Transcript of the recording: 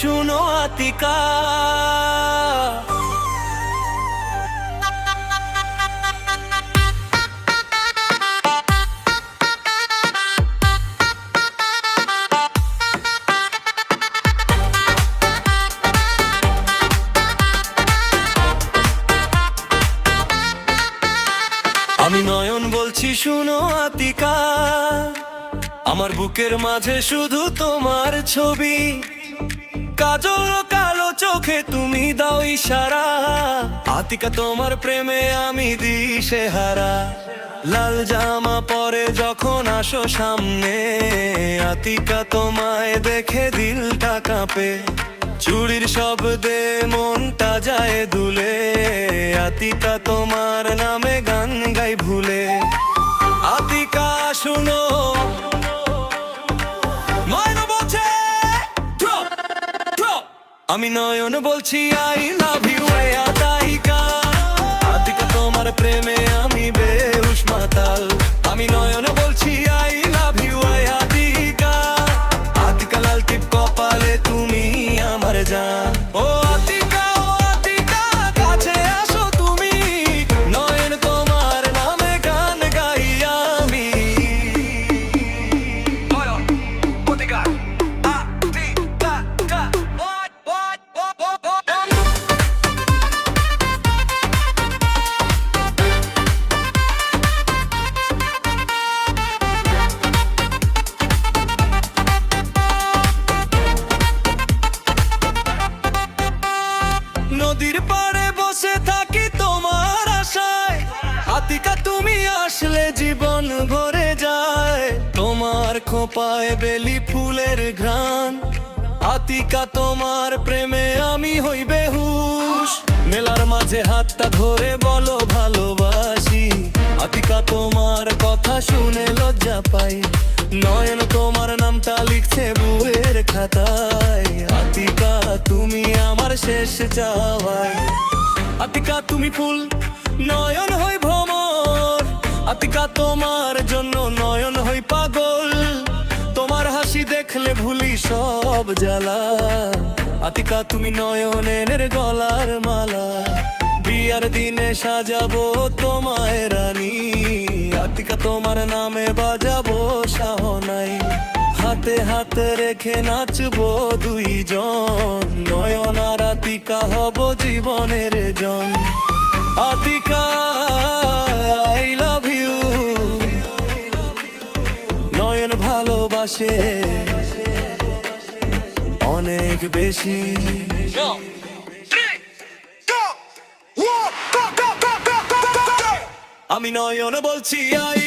শুনো আতিকা। আমি নয়ন বলছি শুনো আতিকা, আমার বুকের মাঝে শুধু তোমার ছবি। কাজল কালো চোখে তুমি দাও ইশারা, আতিকা তোমার প্রেমে আমি দিশেহারা। লাল জামা পরে যখন আসো সামনে, আতিকা তোমায় দেখে দিলটা কাঁপে। চুড়ির শব্দে মনটা যায় দুলে, আতিকা তোমার নামে গান গাই ভুলে। আতিকা শুনো, নয়ন বলছে আমি নয়ন বলছি I love you Atika. Atika তোমার প্রেমে আমি বেহুশ মাতাল। আমি নয়ন বলছি I love you Atika. Atika লাল টিপ কপালে তুমি আমার জান। ও আতিকা, ও আতিকা কাছে আসো তুমি, নয়ন তোমার নামে গান গাই আমি। নদীর পাড়ে বসে থাকি তোমার আশায়, আতিকা তুমি আসলে জীবন ভরে যায়। তোমার খোপায় বেলি ফুলের ঘ্রাণ, আতিকা তোমার প্রেমে আমি হই বেহুশ। মেলার মাঝে হাতটা ধরে বলো ভালোবাসি, আতিকা তোমার কথা শুনে লজ্জা পাই। নয়ন তোমার নামটা লিখছে বুয়ের খাতায়, আতিকা তুমি আমার শেষ চাওয়াই। আতিকা তুমি ফুল, নয়ন হই ভ্রমর, আতিকা তোমার জন্য নয়ন হই পাগল। তোমার হাসি দেখলে ভুলি সব জ্বালা, আতিকা তুমি নয়নের গলার মালা। বিয়ার দিনে সাজাবো তোমায় রানী, আতিকা তোমার নামে বাজাবো শাহনাই। হাতে হাতে রেখে নাচবো দুইজন, নয়ন আর আতিকা হব জীবনের জন। আতিকা আই লাভ ইউ, নয়ন ভালোবাসে অনেক বেশি। আমি নয়ন বলছি আই